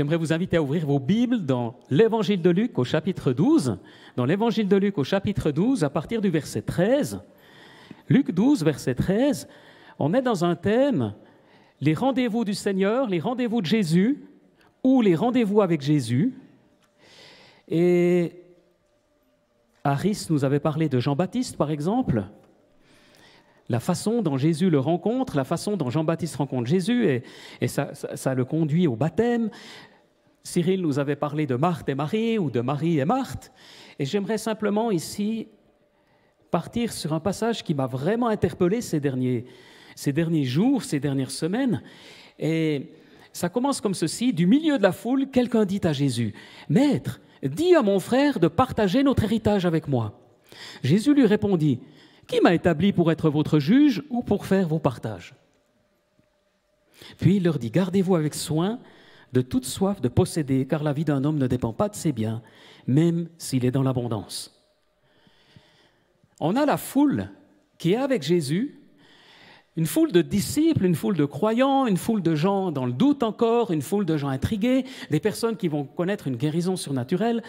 J'aimerais vous inviter à ouvrir vos Bibles dans l'Évangile de Luc au chapitre 12. Dans l'Évangile de Luc au chapitre 12, à partir du verset 13. Luc 12, verset 13, on est dans un thème, les rendez-vous du Seigneur, les rendez-vous de Jésus, ou les rendez-vous avec Jésus. Et Harris nous avait parlé de Jean-Baptiste, par exemple, la façon dont Jésus le rencontre, la façon dont Jean-Baptiste rencontre Jésus, et ça le conduit au baptême. Cyril nous avait parlé de Marthe et Marie, ou de Marie et Marthe, et j'aimerais simplement ici partir sur un passage qui m'a vraiment interpellé ces derniers jours, ces dernières semaines, et ça commence comme ceci: du milieu de la foule, quelqu'un dit à Jésus, « Maître, dis à mon frère de partager notre héritage avec moi. » Jésus lui répondit, « Qui m'a établi pour être votre juge ou pour faire vos partages ?» Puis il leur dit, « Gardez-vous avec soin de toute soif de posséder, car la vie d'un homme ne dépend pas de ses biens, même s'il est dans l'abondance. » On a la foule qui est avec Jésus, une foule de disciples, une foule de croyants, une foule de gens dans le doute encore, une foule de gens intrigués, des personnes qui vont connaître une guérison surnaturelle.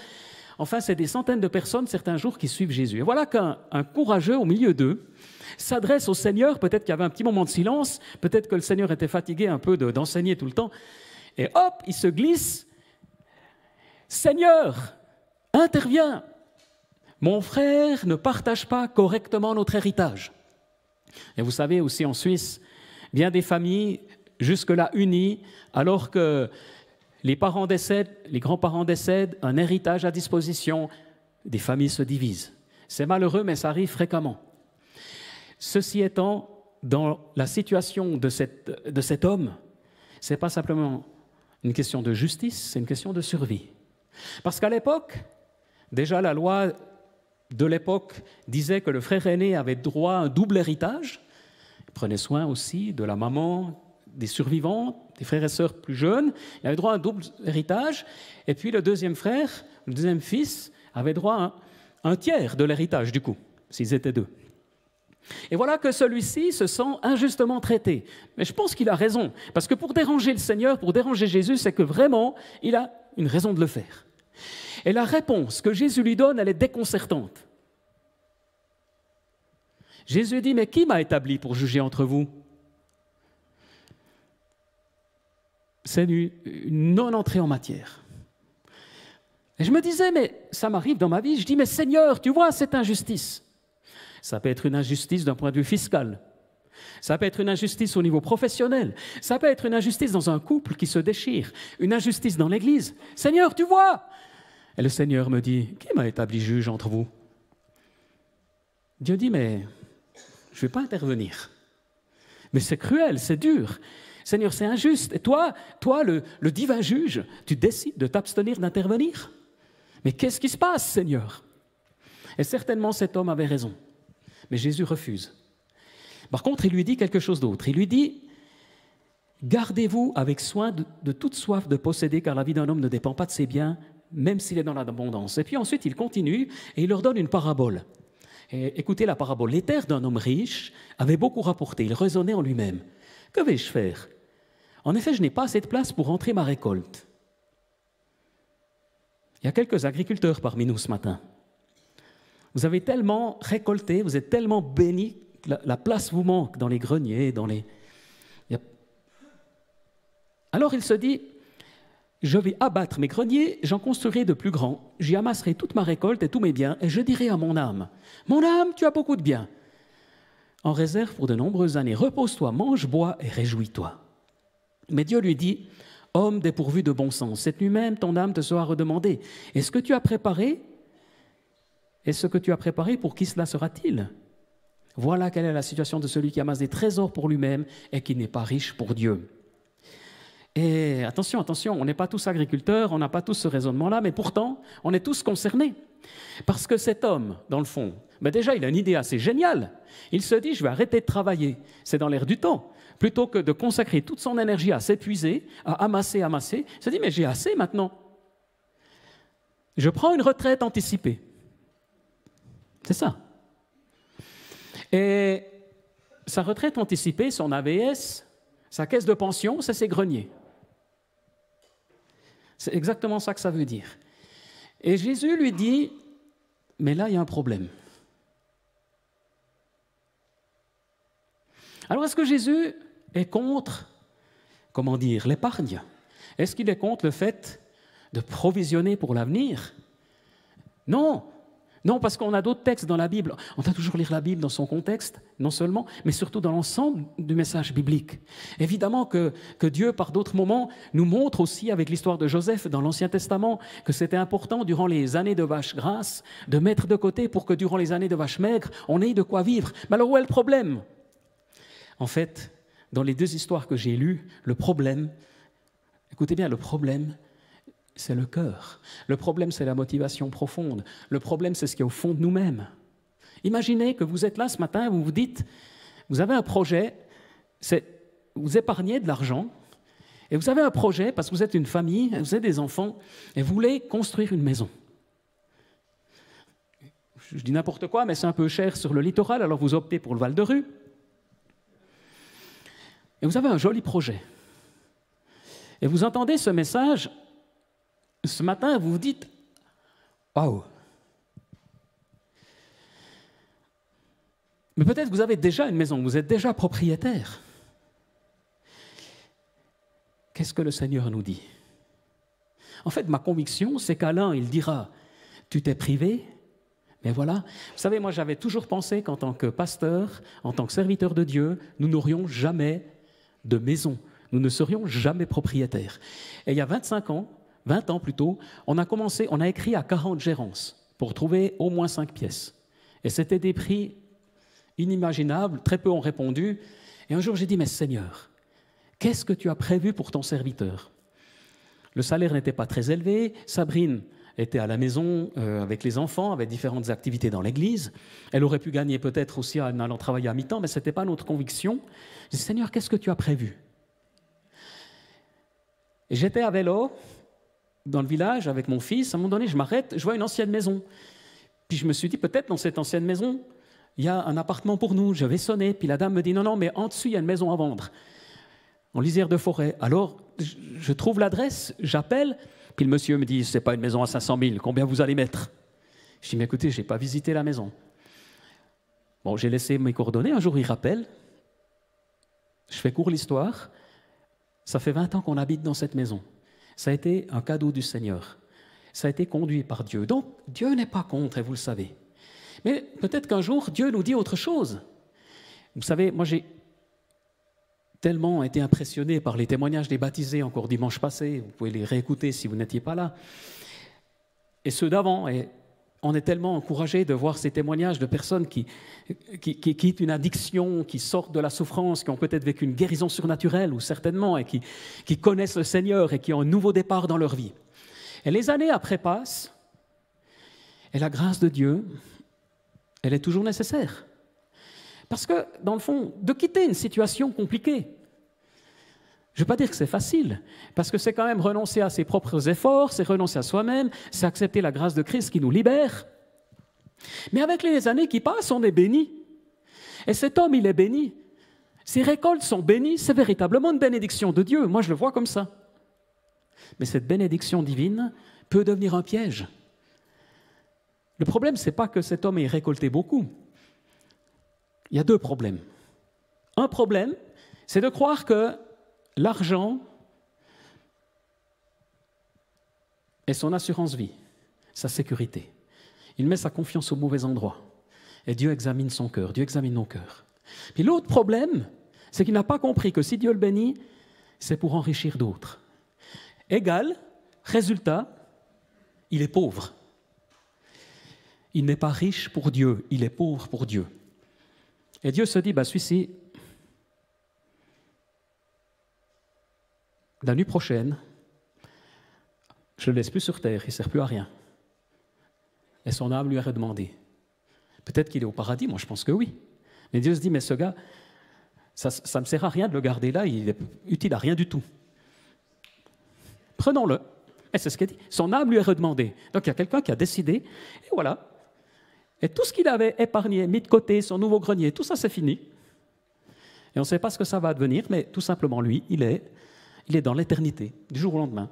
Enfin, c'est des centaines de personnes certains jours qui suivent Jésus. Et voilà qu'un courageux au milieu d'eux s'adresse au Seigneur. Peut-être qu'il y avait un petit moment de silence, peut-être que le Seigneur était fatigué un peu d'enseigner tout le temps. Et hop, il se glisse. « Seigneur, interviens. Mon frère ne partage pas correctement notre héritage. » Et vous savez aussi en Suisse, bien des familles jusque-là unies, alors que les parents décèdent, les grands-parents décèdent, un héritage à disposition, des familles se divisent. C'est malheureux, mais ça arrive fréquemment. Ceci étant, dans la situation de cet homme, ce n'est pas simplement une question de justice, c'est une question de survie. Parce qu'à l'époque, déjà la loi de l'époque disait que le frère aîné avait droit à un double héritage. Il prenait soin aussi de la maman, des survivants, des frères et sœurs plus jeunes. Il avait droit à un double héritage. Et puis le deuxième frère, le deuxième fils, avait droit à un tiers de l'héritage, du coup, s'ils étaient deux. Et voilà que celui-ci se sent injustement traité. Mais je pense qu'il a raison, parce que pour déranger le Seigneur, pour déranger Jésus, c'est que vraiment, il a une raison de le faire. Et la réponse que Jésus lui donne, elle est déconcertante. Jésus dit, « Mais qui m'a établi pour juger entre vous ?» C'est une non-entrée en matière. Et je me disais, mais ça m'arrive dans ma vie, je dis, « Mais Seigneur, tu vois cette injustice ?» Ça peut être une injustice d'un point de vue fiscal. Ça peut être une injustice au niveau professionnel. Ça peut être une injustice dans un couple qui se déchire. Une injustice dans l'Église. « Seigneur, tu vois ?» Et le Seigneur me dit, « Qui m'a établi juge entre vous ?» Dieu dit, « Mais je ne vais pas intervenir. Mais c'est cruel, c'est dur. Seigneur, c'est injuste. Et toi, le divin juge, tu décides de t'abstenir d'intervenir. Mais qu'est-ce qui se passe, Seigneur ?» Et certainement, cet homme avait raison. Mais Jésus refuse. Par contre, il lui dit quelque chose d'autre. Il lui dit, « Gardez-vous avec soin de toute soif de posséder, car la vie d'un homme ne dépend pas de ses biens, même s'il est dans l'abondance. » Et puis ensuite, il continue et il leur donne une parabole. Et écoutez la parabole. « Les terres d'un homme riche avaient beaucoup rapporté. Il raisonnait en lui-même. « Que vais-je faire? En effet, je n'ai pas assez de place pour rentrer ma récolte. » Il y a quelques agriculteurs parmi nous ce matin. Vous avez tellement récolté, vous êtes tellement bénis, la place vous manque dans les greniers, Alors il se dit, je vais abattre mes greniers, j'en construirai de plus grands, j'y amasserai toute ma récolte et tous mes biens, et je dirai à mon âme, tu as beaucoup de biens. En réserve pour de nombreuses années, repose-toi, mange, bois et réjouis-toi. Mais Dieu lui dit, homme dépourvu de bon sens, cette nuit même ton âme te sera redemandée. Et ce que tu as préparé, pour qui cela sera-t-il? Voilà quelle est la situation de celui qui amasse des trésors pour lui-même et qui n'est pas riche pour Dieu. Et attention, on n'est pas tous agriculteurs, on n'a pas tous ce raisonnement-là, mais pourtant, on est tous concernés. Parce que cet homme, dans le fond, déjà, il a une idée assez géniale. Il se dit, je vais arrêter de travailler. C'est dans l'air du temps. Plutôt que de consacrer toute son énergie à s'épuiser, à amasser, il se dit, mais j'ai assez maintenant. Je prends une retraite anticipée. C'est ça. Et sa retraite anticipée, son AVS, sa caisse de pension, c'est ses greniers. C'est exactement ça que ça veut dire. Et Jésus lui dit, mais là, il y a un problème. Alors, est-ce que Jésus est contre, l'épargne? Est-ce qu'il est contre le fait de provisionner pour l'avenir? Non. Non, parce qu'on a d'autres textes dans la Bible. On doit toujours lire la Bible dans son contexte, non seulement, mais surtout dans l'ensemble du message biblique. Évidemment que Dieu, par d'autres moments, nous montre aussi, avec l'histoire de Joseph dans l'Ancien Testament, que c'était important, durant les années de vaches grasses, de mettre de côté pour que durant les années de vaches maigres, on ait de quoi vivre. Mais alors, où est le problème? En fait, dans les deux histoires que j'ai lues, le problème, écoutez bien, le problème, c'est le cœur. Le problème, c'est la motivation profonde. Le problème, c'est ce qui est au fond de nous-mêmes. Imaginez que vous êtes là ce matin, vous vous dites, vous avez un projet, vous épargnez de l'argent, et vous avez un projet parce que vous êtes une famille, vous avez des enfants, et vous voulez construire une maison. Je dis n'importe quoi, mais c'est un peu cher sur le littoral, alors vous optez pour le Val de Rue. Et vous avez un joli projet. Et vous entendez ce message. Ce matin, vous vous dites « Waouh !» Mais peut-être que vous avez déjà une maison, vous êtes déjà propriétaire. Qu'est-ce que le Seigneur nous dit? En fait, ma conviction, c'est qu'à l'un, il dira « Tu t'es privé », mais voilà. Vous savez, moi, j'avais toujours pensé qu'en tant que pasteur, en tant que serviteur de Dieu, nous n'aurions jamais de maison. Nous ne serions jamais propriétaires. Et il y a 20 ans plutôt, on a écrit à 40 gérances pour trouver au moins 5 pièces. Et c'était des prix inimaginables, très peu ont répondu. Et un jour, j'ai dit, mais Seigneur, qu'est-ce que tu as prévu pour ton serviteur? Le salaire n'était pas très élevé, Sabrine était à la maison avec les enfants, avec différentes activités dans l'église. Elle aurait pu gagner peut-être aussi en allant travailler à mi-temps, mais ce n'était pas notre conviction. J'ai dit, Seigneur, qu'est-ce que tu as prévu? Et j'étais à vélo, dans le village, avec mon fils. À un moment donné, je m'arrête, je vois une ancienne maison. Puis je me suis dit, peut-être dans cette ancienne maison, il y a un appartement pour nous. Je vais sonner, puis la dame me dit, non, mais en dessous, il y a une maison à vendre, en lisière de forêt. Alors, je trouve l'adresse, j'appelle, puis le monsieur me dit, c'est pas une maison à 500 000, combien vous allez mettre? Je dis, mais écoutez, je n'ai pas visité la maison. Bon, j'ai laissé mes coordonnées, un jour il rappelle, je fais court l'histoire, ça fait 20 ans qu'on habite dans cette maison. Ça a été un cadeau du Seigneur. Ça a été conduit par Dieu. Donc, Dieu n'est pas contre, et vous le savez. Mais peut-être qu'un jour, Dieu nous dit autre chose. Vous savez, moi j'ai tellement été impressionné par les témoignages des baptisés encore dimanche passé, vous pouvez les réécouter si vous n'étiez pas là, et ceux d'avant, et on est tellement encouragé de voir ces témoignages de personnes qui quittent une addiction, qui sortent de la souffrance, qui ont peut-être vécu une guérison surnaturelle, ou certainement, et qui connaissent le Seigneur et qui ont un nouveau départ dans leur vie. Et les années après passent, et la grâce de Dieu, elle est toujours nécessaire. Parce que, dans le fond, de quitter une situation compliquée, je ne veux pas dire que c'est facile, parce que c'est quand même renoncer à ses propres efforts, c'est renoncer à soi-même, c'est accepter la grâce de Christ qui nous libère. Mais avec les années qui passent, on est béni. Et cet homme, il est béni. Ses récoltes sont bénies, c'est véritablement une bénédiction de Dieu. Moi, je le vois comme ça. Mais cette bénédiction divine peut devenir un piège. Le problème, ce n'est pas que cet homme ait récolté beaucoup. Il y a deux problèmes. Un problème, c'est de croire que l'argent est son assurance vie, sa sécurité. Il met sa confiance au mauvais endroit. Et Dieu examine son cœur, Dieu examine nos cœurs. Puis l'autre problème, c'est qu'il n'a pas compris que si Dieu le bénit, c'est pour enrichir d'autres. Égal, résultat, il est pauvre. Il n'est pas riche pour Dieu, il est pauvre pour Dieu. Et Dieu se dit, celui-ci, la nuit prochaine, je ne le laisse plus sur terre, il ne sert plus à rien. Et son âme lui est redemandée. Peut-être qu'il est au paradis, moi je pense que oui. Mais Dieu se dit, mais ce gars, ça ne me sert à rien de le garder là, il est utile à rien du tout. Prenons-le. Et c'est ce qu'il dit. Son âme lui est redemandée. Donc il y a quelqu'un qui a décidé, et voilà. Et tout ce qu'il avait épargné, mis de côté, son nouveau grenier, tout ça c'est fini. Et on ne sait pas ce que ça va devenir, mais tout simplement lui, il est dans l'éternité, du jour au lendemain.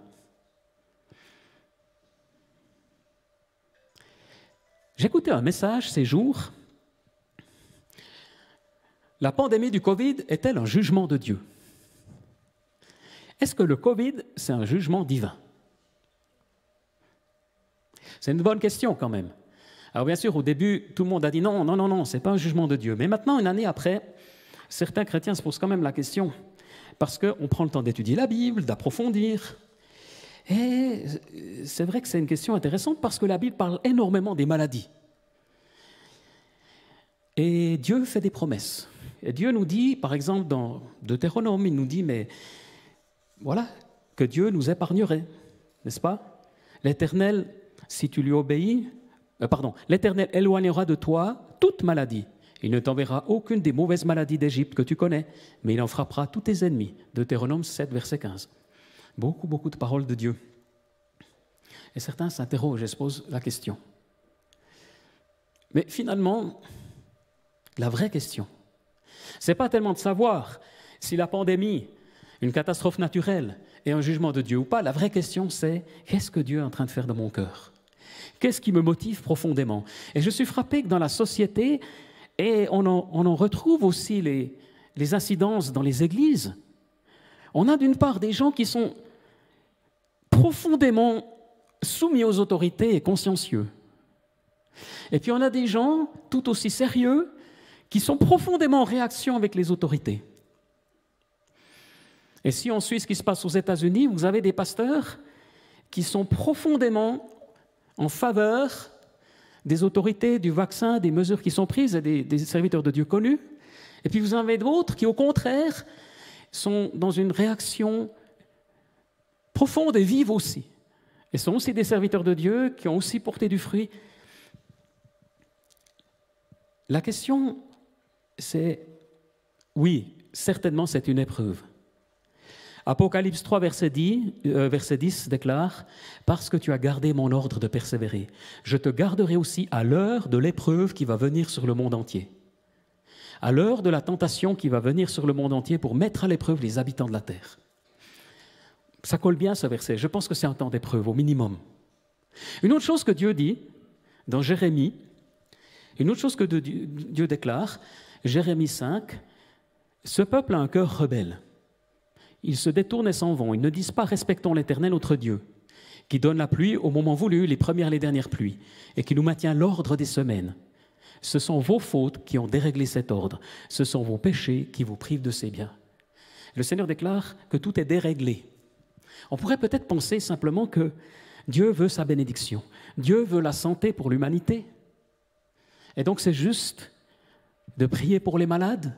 J'écoutais un message ces jours. La pandémie du Covid est-elle un jugement de Dieu? Est-ce que le Covid, c'est un jugement divin? C'est une bonne question quand même. Alors bien sûr, au début, tout le monde a dit non, non, non, non, ce n'est pas un jugement de Dieu. Mais maintenant, une année après, certains chrétiens se posent quand même la question, parce qu'on prend le temps d'étudier la Bible, d'approfondir. Et c'est vrai que c'est une question intéressante, parce que la Bible parle énormément des maladies. Et Dieu fait des promesses. Et Dieu nous dit, par exemple, dans Deutéronome, il nous dit, mais voilà, que Dieu nous épargnerait, n'est-ce pas? L'Éternel, si tu lui obéis, l'Éternel éloignera de toi toute maladie. Il ne t'enverra aucune des mauvaises maladies d'Égypte que tu connais, mais il en frappera tous tes ennemis. Deutéronome 7, verset 15. Beaucoup, beaucoup de paroles de Dieu. Et certains s'interrogent et se posent la question. Mais finalement, la vraie question, ce n'est pas tellement de savoir si la pandémie, une catastrophe naturelle, est un jugement de Dieu ou pas. La vraie question, c'est qu'est-ce que Dieu est en train de faire dans mon cœur? Qu'est-ce qui me motive profondément? Et je suis frappé que dans la société, et on en retrouve aussi les incidences dans les églises, on a d'une part des gens qui sont profondément soumis aux autorités et consciencieux. Et puis on a des gens tout aussi sérieux qui sont profondément en réaction avec les autorités. Et si on suit ce qui se passe aux États-Unis, vous avez des pasteurs qui sont profondément en faveur des autorités, du vaccin, des mesures qui sont prises, et des serviteurs de Dieu connus. Et puis vous en avez d'autres qui, au contraire, sont dans une réaction profonde et vive aussi. Et sont aussi des serviteurs de Dieu qui ont aussi porté du fruit. La question, c'est, oui, certainement c'est une épreuve. Apocalypse 3, verset 10 déclare « Parce que tu as gardé mon ordre de persévérer, je te garderai aussi à l'heure de l'épreuve qui va venir sur le monde entier. À l'heure de la tentation qui va venir sur le monde entier pour mettre à l'épreuve les habitants de la terre. » Ça colle bien ce verset. Je pense que c'est un temps d'épreuve, au minimum. Une autre chose que Dieu dit dans Jérémie, une autre chose que Dieu déclare, Jérémie 5, « Ce peuple a un cœur rebelle. Ils se détournent et s'en vont. Ils ne disent pas « Respectons l'Éternel, notre Dieu, qui donne la pluie au moment voulu, les premières et les dernières pluies, et qui nous maintient l'ordre des semaines. Ce sont vos fautes qui ont déréglé cet ordre. Ce sont vos péchés qui vous privent de ces biens. » Le Seigneur déclare que tout est déréglé. On pourrait peut-être penser simplement que Dieu veut sa bénédiction. Dieu veut la santé pour l'humanité. Et donc c'est juste de prier pour les malades,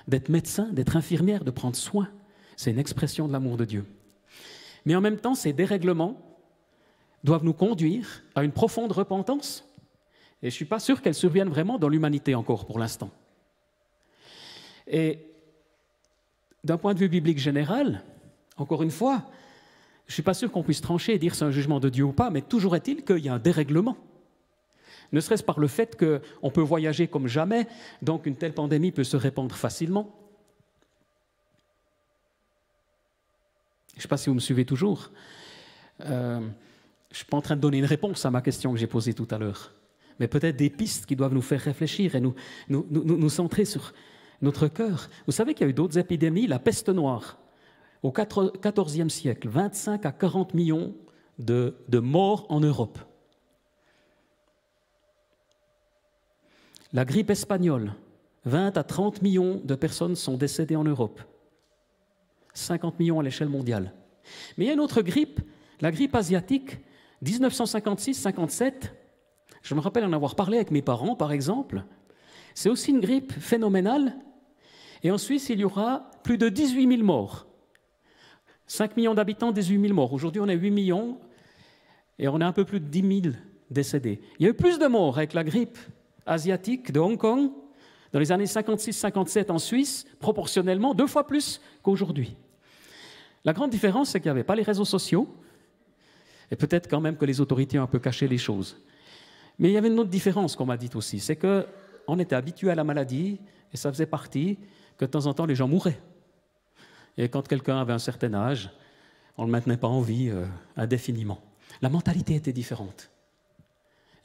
d'être médecin, d'être infirmière, de prendre soin. C'est une expression de l'amour de Dieu. Mais en même temps, ces dérèglements doivent nous conduire à une profonde repentance. Et je ne suis pas sûr qu'elles surviennent vraiment dans l'humanité encore pour l'instant. Et d'un point de vue biblique général, encore une fois, je ne suis pas sûr qu'on puisse trancher et dire c'est un jugement de Dieu ou pas, mais toujours est-il qu'il y a un dérèglement. Ne serait-ce par le fait qu'on peut voyager comme jamais, donc une telle pandémie peut se répandre facilement. Je ne sais pas si vous me suivez toujours. Je ne suis pas en train de donner une réponse à ma question que j'ai posée tout à l'heure, mais peut-être des pistes qui doivent nous faire réfléchir et nous centrer sur notre cœur. Vous savez qu'il y a eu d'autres épidémies, la peste noire, au XIVe siècle, 25 à 40 millions de morts en Europe. La grippe espagnole, 20 à 30 millions de personnes sont décédées en Europe. 50 millions à l'échelle mondiale. Mais il y a une autre grippe, la grippe asiatique, 1956-57. Je me rappelle en avoir parlé avec mes parents, par exemple. C'est aussi une grippe phénoménale. Et en Suisse, il y aura plus de 18 000 morts. 5 millions d'habitants, 18 000 morts. Aujourd'hui, on est 8 millions et on a un peu plus de 10 000 décédés. Il y a eu plus de morts avec la grippe asiatique de Hong Kong dans les années 56-57 en Suisse, proportionnellement 2 fois plus qu'aujourd'hui. La grande différence, c'est qu'il n'y avait pas les réseaux sociaux, et peut-être quand même que les autorités ont un peu caché les choses. Mais il y avait une autre différence qu'on m'a dit aussi, c'est qu'on était habitué à la maladie, et ça faisait partie que de temps en temps les gens mouraient. Et quand quelqu'un avait un certain âge, on ne le maintenait pas en vie indéfiniment. La mentalité était différente.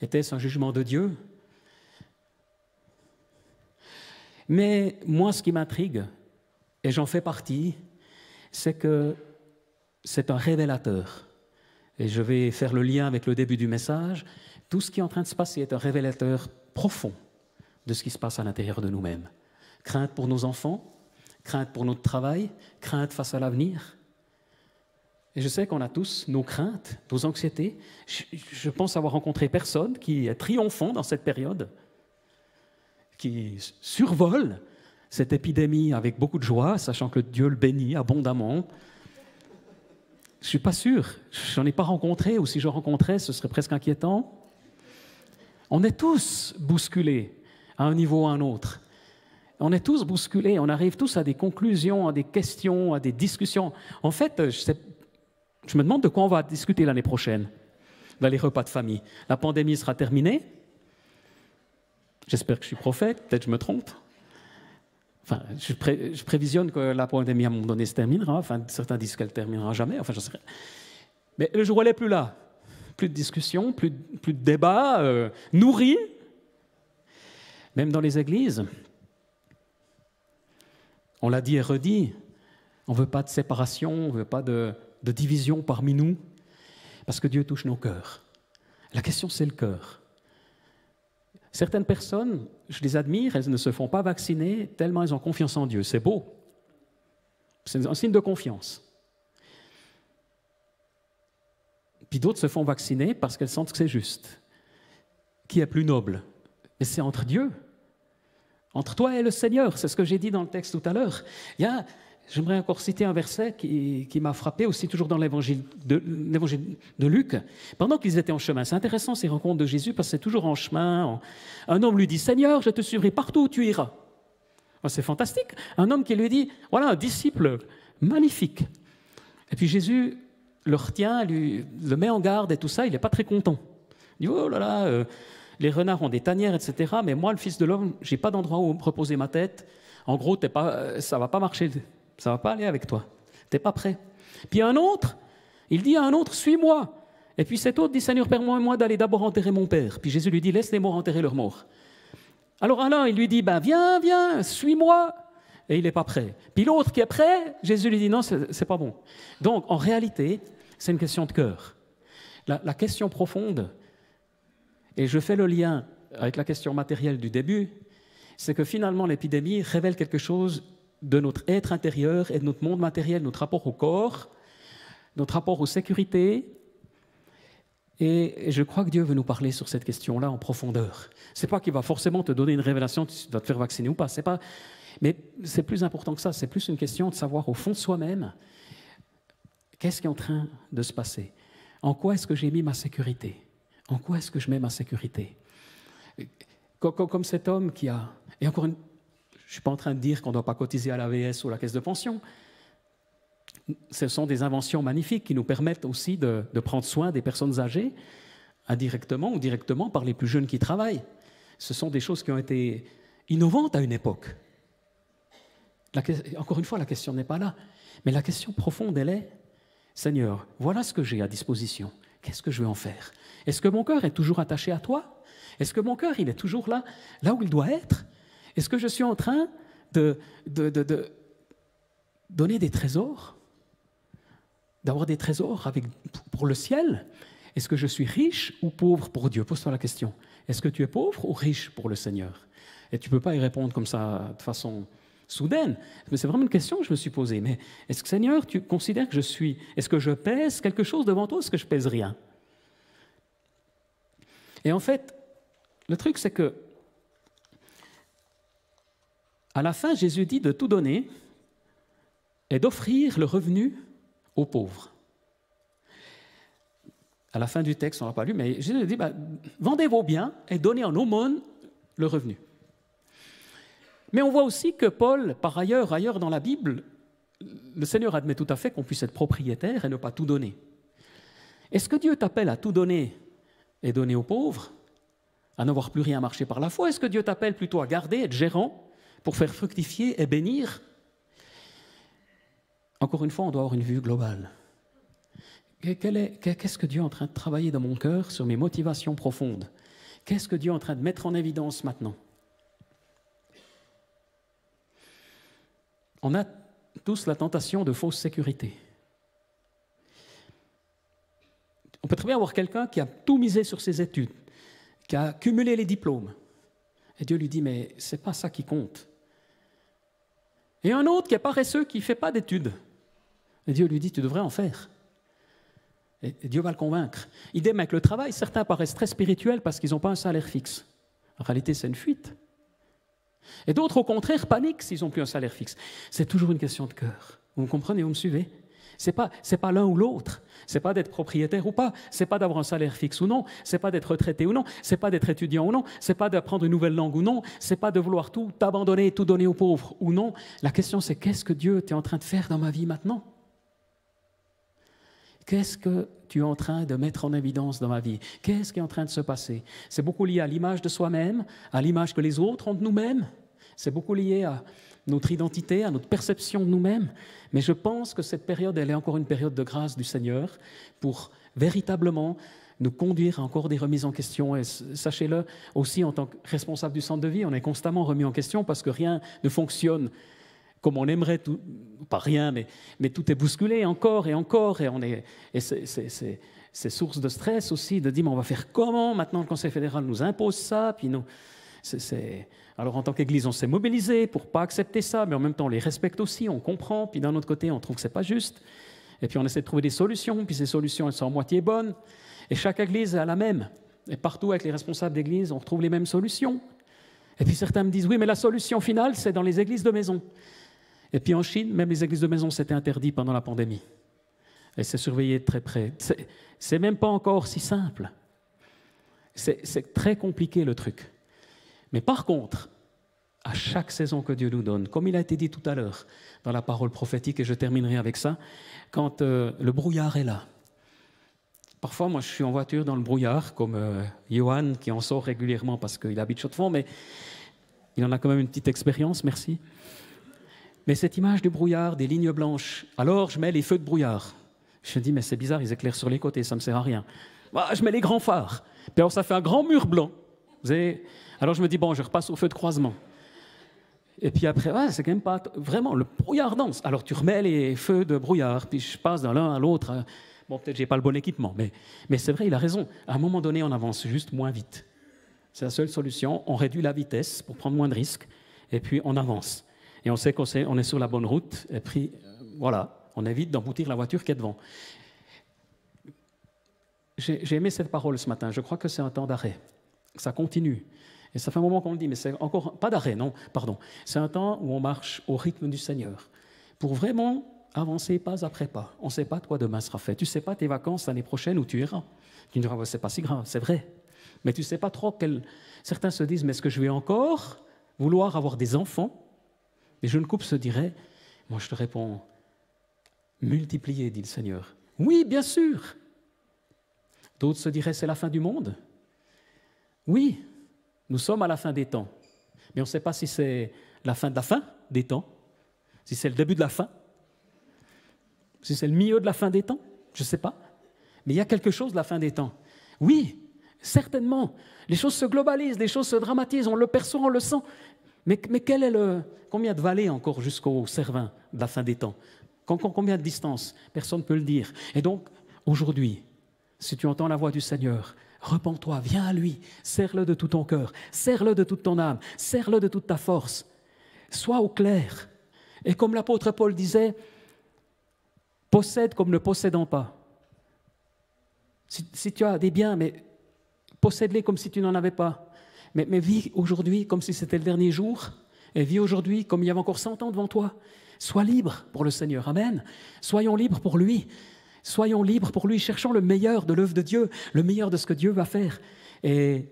Était-ce un jugement de Dieu? Mais moi, ce qui m'intrigue, et j'en fais partie, c'est que c'est un révélateur. Et je vais faire le lien avec le début du message. Tout ce qui est en train de se passer est un révélateur profond de ce qui se passe à l'intérieur de nous-mêmes. Crainte pour nos enfants, crainte pour notre travail, crainte face à l'avenir. Et je sais qu'on a tous nos craintes, nos anxiétés. Je pense avoir rencontré personne qui est triomphant dans cette période, qui survole cette épidémie avec beaucoup de joie, sachant que Dieu le bénit abondamment. Je ne suis pas sûr, je n'en ai pas rencontré, ou si je rencontrais, ce serait presque inquiétant. On est tous bousculés à un niveau ou à un autre. On est tous bousculés, on arrive tous à des conclusions, à des questions, à des discussions. En fait, je me demande de quoi on va discuter l'année prochaine, dans les repas de famille. La pandémie sera terminée. J'espère que je suis prophète, peut-être je me trompe. Enfin, je prévisionne que la pandémie, à un moment donné, se terminera. Enfin, certains disent qu'elle ne terminera jamais. Enfin, je sais rien. Mais le jour où elle n'est plus là, plus de discussion, plus de débat nourri. Même dans les églises, on l'a dit et redit, on ne veut pas de séparation, on ne veut pas de division parmi nous, parce que Dieu touche nos cœurs. La question, c'est le cœur. Certaines personnes, je les admire, elles ne se font pas vacciner tellement elles ont confiance en Dieu. C'est beau. C'est un signe de confiance. Puis d'autres se font vacciner parce qu'elles sentent que c'est juste. Qui est plus noble? Mais c'est entre Dieu, entre toi et le Seigneur. C'est ce que j'ai dit dans le texte tout à l'heure. J'aimerais encore citer un verset qui m'a frappé aussi, toujours dans l'évangile de Luc. Pendant qu'ils étaient en chemin, c'est intéressant ces rencontres de Jésus, parce que c'est toujours en chemin. Un homme lui dit « Seigneur, je te suivrai partout où tu iras ». C'est fantastique. Un homme qui lui dit « Voilà un disciple magnifique ». Et puis Jésus le retient, le met en garde et tout ça, il n'est pas très content. Il dit « Oh là là, les renards ont des tanières, etc. Mais moi, le Fils de l'homme, je n'ai pas d'endroit où reposer ma tête. En gros, ça ne va pas marcher. Ça ne va pas aller avec toi. Tu n'es pas prêt. » Puis un autre, il dit à un autre, « Suis-moi. » Et puis cet autre dit, « Seigneur, permets-moi d'aller d'abord enterrer mon père. » Puis Jésus lui dit, « Laisse les morts enterrer leurs morts. » Alors l'un, il lui dit, « Viens, suis-moi. » Et il n'est pas prêt. Puis l'autre qui est prêt, Jésus lui dit, « Non, c'est pas bon. » Donc, en réalité, c'est une question de cœur. La question profonde, et je fais le lien avec la question matérielle du début, c'est que finalement l'épidémie révèle quelque chose de notre être intérieur et de notre monde matériel, notre rapport au corps, notre rapport aux sécurités. Et je crois que Dieu veut nous parler sur cette question-là en profondeur. Ce n'est pas qu'il va forcément te donner une révélation, tu dois te faire vacciner ou pas. Mais c'est plus important que ça. C'est plus une question de savoir au fond de soi-même qu'est-ce qui est en train de se passer. En quoi est-ce que j'ai mis ma sécurité? En quoi est-ce que je mets ma sécurité? Comme cet homme qui a... Et encore une... Je ne suis pas en train de dire qu'on ne doit pas cotiser à l'AVS ou à la caisse de pension. Ce sont des inventions magnifiques qui nous permettent aussi de prendre soin des personnes âgées, indirectement ou directement par les plus jeunes qui travaillent. Ce sont des choses qui ont été innovantes à une époque. Encore une fois, la question n'est pas là. Mais la question profonde, elle est, Seigneur, voilà ce que j'ai à disposition. Qu'est-ce que je vais en faire? Est-ce que mon cœur est toujours attaché à toi? Est-ce que mon cœur, il est toujours là où il doit être? Est-ce que je suis en train de donner des trésors? D'avoir des trésors pour le ciel? Est-ce que je suis riche ou pauvre pour Dieu? Pose-toi la question. Est-ce que tu es pauvre ou riche pour le Seigneur? Et tu ne peux pas y répondre comme ça de façon soudaine. Mais c'est vraiment une question que je me suis posée. Mais est-ce que, Seigneur, tu considères que je suis... Est-ce que je pèse quelque chose devant toi ou est-ce que je pèse rien? Et en fait, le truc, c'est que à la fin, Jésus dit de tout donner et d'offrir le revenu aux pauvres. À la fin du texte, on ne l'a pas lu, mais Jésus dit, vendez vos biens et donnez en aumône le revenu. Mais on voit aussi que Paul, par ailleurs dans la Bible, le Seigneur admet tout à fait qu'on puisse être propriétaire et ne pas tout donner. Est-ce que Dieu t'appelle à tout donner et donner aux pauvres, à n'avoir plus rien à marcher par la foi? Est-ce que Dieu t'appelle plutôt à garder, être gérant, pour faire fructifier et bénir? Encore une fois, on doit avoir une vue globale. Qu'est-ce que Dieu est en train de travailler dans mon cœur sur mes motivations profondes? Qu'est-ce que Dieu est en train de mettre en évidence maintenant? On a tous la tentation de fausse sécurité. On peut très bien avoir quelqu'un qui a tout misé sur ses études, qui a cumulé les diplômes. Et Dieu lui dit, mais ce n'est pas ça qui compte. Et un autre qui est paresseux, qui ne fait pas d'études. Et Dieu lui dit, tu devrais en faire. Et Dieu va le convaincre. Idem avec le travail, certains paraissent très spirituels parce qu'ils n'ont pas un salaire fixe. En réalité, c'est une fuite. Et d'autres, au contraire, paniquent s'ils n'ont plus un salaire fixe. C'est toujours une question de cœur. Vous me comprenez, vous me suivez? C'est pas l'un ou l'autre. C'est pas d'être propriétaire ou pas. C'est pas d'avoir un salaire fixe ou non. C'est pas d'être retraité ou non. C'est pas d'être étudiant ou non. C'est pas d'apprendre une nouvelle langue ou non. C'est pas de vouloir tout abandonner et tout donner aux pauvres ou non. La question, c'est qu'est-ce que Dieu est en train de faire dans ma vie maintenant? Qu'est-ce que tu es en train de mettre en évidence dans ma vie? Qu'est-ce qui est en train de se passer? C'est beaucoup lié à l'image de soi-même, à l'image que les autres ont de nous-mêmes. C'est beaucoup lié à notre identité, à notre perception de nous-mêmes. Mais je pense que cette période, elle est encore une période de grâce du Seigneur pour véritablement nous conduire à encore des remises en question. Et sachez-le, aussi en tant que responsable du centre de vie, on est constamment remis en question parce que rien ne fonctionne comme on aimerait, tout, pas rien, mais tout est bousculé encore, et c'est source de stress aussi, de dire, mais on va faire comment? Maintenant, le Conseil fédéral nous impose ça, puis nous... Alors, en tant qu'Église, on s'est mobilisé pour ne pas accepter ça, mais en même temps, on les respecte aussi, on comprend, puis d'un autre côté, on trouve que ce n'est pas juste. Et puis, on essaie de trouver des solutions, puis ces solutions, elles sont à moitié bonnes. Et chaque Église a la même. Et partout, avec les responsables d'Église, on retrouve les mêmes solutions. Et puis, certains me disent, oui, mais la solution finale, c'est dans les églises de maison. Et puis, en Chine, même les églises de maison, c'était interdit pendant la pandémie. Et c'est surveillé de très près. C'est même pas encore si simple. C'est très compliqué, le truc. Mais par contre, à chaque saison que Dieu nous donne, comme il a été dit tout à l'heure dans la parole prophétique, et je terminerai avec ça, quand le brouillard est là. Parfois, moi, je suis en voiture dans le brouillard, comme Johan, qui en sort régulièrement parce qu'il habite Chaux-de-Fonds, mais il en a quand même une petite expérience, merci. Mais cette image du brouillard, des lignes blanches, alors je mets les feux de brouillard. Je me dis, mais c'est bizarre, ils éclairent sur les côtés, ça ne me sert à rien. Bah, je mets les grands phares. Puis alors, ça fait un grand mur blanc. Alors je me dis, bon, je repasse au feu de croisement. Et puis après, ouais, c'est quand même pas... Vraiment, le brouillard danse. Alors tu remets les feux de brouillard, puis je passe d'un l'un à l'autre. Bon, peut-être que je n'ai pas le bon équipement, mais c'est vrai, il a raison. À un moment donné, on avance juste moins vite. C'est la seule solution. On réduit la vitesse pour prendre moins de risques, et puis on avance. Et on sait qu'on est sur la bonne route, et puis voilà, on évite d'emboutir la voiture qui est devant. J'ai aimé cette parole ce matin. Je crois que c'est un temps d'arrêt. Ça continue. Et ça fait un moment qu'on le dit, mais c'est encore pas d'arrêt, non, pardon. C'est un temps où on marche au rythme du Seigneur pour vraiment avancer pas après pas. On ne sait pas de quoi demain sera fait. Tu ne sais pas tes vacances l'année prochaine où tu iras. Tu me diras, c'est pas si grave, c'est vrai. Mais tu ne sais pas trop Certains se disent, mais est-ce que je vais encore vouloir avoir des enfants? Et Jeune Couple se dirait, moi je te réponds, multiplier, dit le Seigneur. Oui, bien sûr. D'autres se diraient, c'est la fin du monde. Oui, nous sommes à la fin des temps. Mais on ne sait pas si c'est la fin des temps, si c'est le début de la fin, si c'est le milieu de la fin des temps, je ne sais pas. Mais il y a quelque chose de la fin des temps. Oui, certainement. Les choses se globalisent, les choses se dramatisent, on le perçoit, on le sent. Mais quel est combien de vallées encore jusqu'au Cervin de la fin des temps? Combien de distance? Personne ne peut le dire. Et donc, aujourd'hui, si tu entends la voix du Seigneur, repens-toi, viens à lui, serre-le de tout ton cœur, serre-le de toute ton âme, serre-le de toute ta force. Sois au clair. Et comme l'apôtre Paul disait, possède comme ne possédant pas. Si tu as des biens, mais possède-les comme si tu n'en avais pas. Mais vis aujourd'hui comme si c'était le dernier jour, et vis aujourd'hui comme il y avait encore 100 ans devant toi. Sois libre pour le Seigneur. Amen. Soyons libres pour lui. Soyons libres pour lui, cherchons le meilleur de l'œuvre de Dieu, le meilleur de ce que Dieu va faire. Et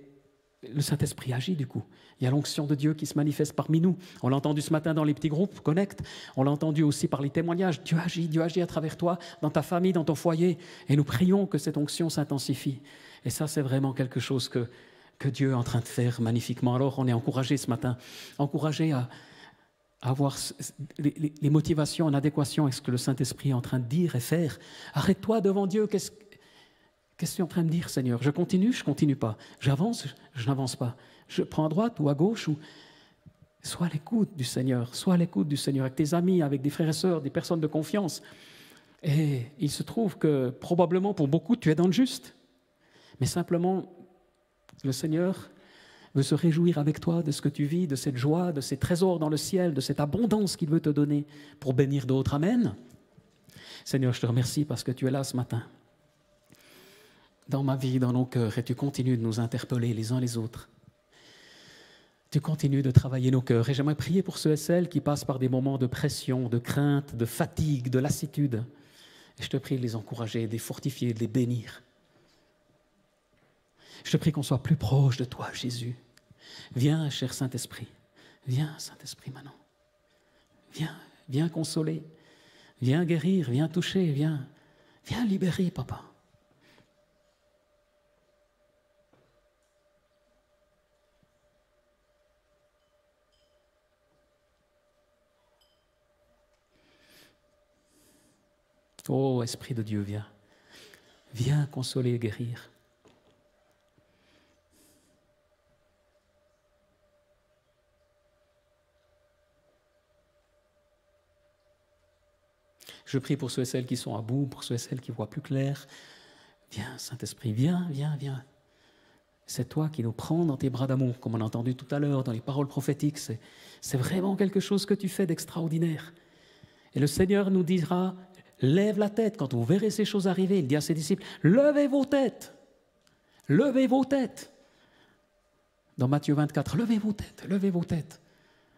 le Saint-Esprit agit du coup. Il y a l'onction de Dieu qui se manifeste parmi nous. On l'a entendu ce matin dans les petits groupes Connect. On l'a entendu aussi par les témoignages. Dieu agit à travers toi, dans ta famille, dans ton foyer. Et nous prions que cette onction s'intensifie. Et ça, c'est vraiment quelque chose que Dieu est en train de faire magnifiquement. Alors, on est encouragés ce matin, encouragés à avoir les motivations en adéquation avec ce que le Saint-Esprit est en train de dire et faire. Arrête-toi devant Dieu. Qu'est-ce que tu es en train de dire, Seigneur? Je continue pas. J'avance, je n'avance pas. Je prends à droite ou à gauche. Sois à l'écoute du Seigneur. Sois à l'écoute du Seigneur avec tes amis, avec des frères et sœurs, des personnes de confiance. Et il se trouve que probablement pour beaucoup, tu es dans le juste. Mais simplement, le Seigneur veut se réjouir avec toi de ce que tu vis, de cette joie, de ces trésors dans le ciel, de cette abondance qu'il veut te donner pour bénir d'autres. Amen. Seigneur, je te remercie parce que tu es là ce matin, dans ma vie, dans nos cœurs, et tu continues de nous interpeller les uns les autres. Tu continues de travailler nos cœurs. Et j'aimerais prier pour ceux et celles qui passent par des moments de pression, de crainte, de fatigue, de lassitude. Et je te prie de les encourager, de les fortifier, de les bénir. Je te prie qu'on soit plus proche de toi, Jésus. Viens, cher Saint-Esprit. Viens, Saint-Esprit, maintenant. Viens consoler. Viens guérir, viens toucher, viens libérer, Papa. Oh, Esprit de Dieu, viens. Viens consoler et guérir. Je prie pour ceux et celles qui sont à bout, pour ceux et celles qui voient plus clair. Viens, Saint-Esprit, viens. C'est toi qui nous prends dans tes bras d'amour, comme on a entendu tout à l'heure dans les paroles prophétiques. C'est vraiment quelque chose que tu fais d'extraordinaire. Et le Seigneur nous dira, lève la tête quand vous verrez ces choses arriver. Il dit à ses disciples, levez vos têtes. Levez vos têtes. Dans Matthieu 24, levez vos têtes.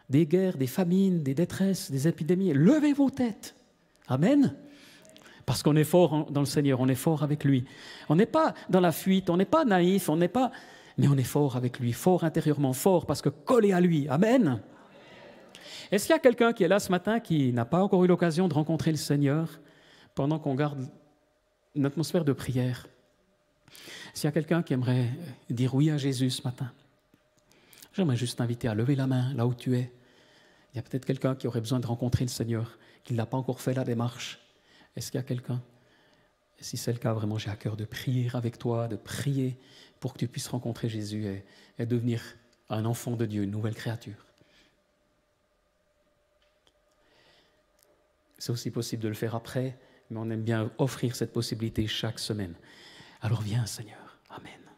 Des guerres, des famines, des détresses, des épidémies, levez vos têtes. Amen. Parce qu'on est fort dans le Seigneur, on est fort avec lui. On n'est pas dans la fuite, on n'est pas naïf, mais on est fort avec lui, fort intérieurement, fort parce que collé à lui. Amen. Est-ce qu'il y a quelqu'un qui est là ce matin qui n'a pas encore eu l'occasion de rencontrer le Seigneur pendant qu'on garde une atmosphère de prière? S'il y a quelqu'un qui aimerait dire oui à Jésus ce matin, j'aimerais juste t'inviter à lever la main là où tu es. Il y a peut-être quelqu'un qui aurait besoin de rencontrer le Seigneur, qui n'a pas encore fait la démarche. Est-ce qu'il y a quelqu'un? Et si c'est le cas, vraiment, j'ai à cœur de prier avec toi, de prier pour que tu puisses rencontrer Jésus et devenir un enfant de Dieu, une nouvelle créature. C'est aussi possible de le faire après, mais on aime bien offrir cette possibilité chaque semaine. Alors viens, Seigneur. Amen.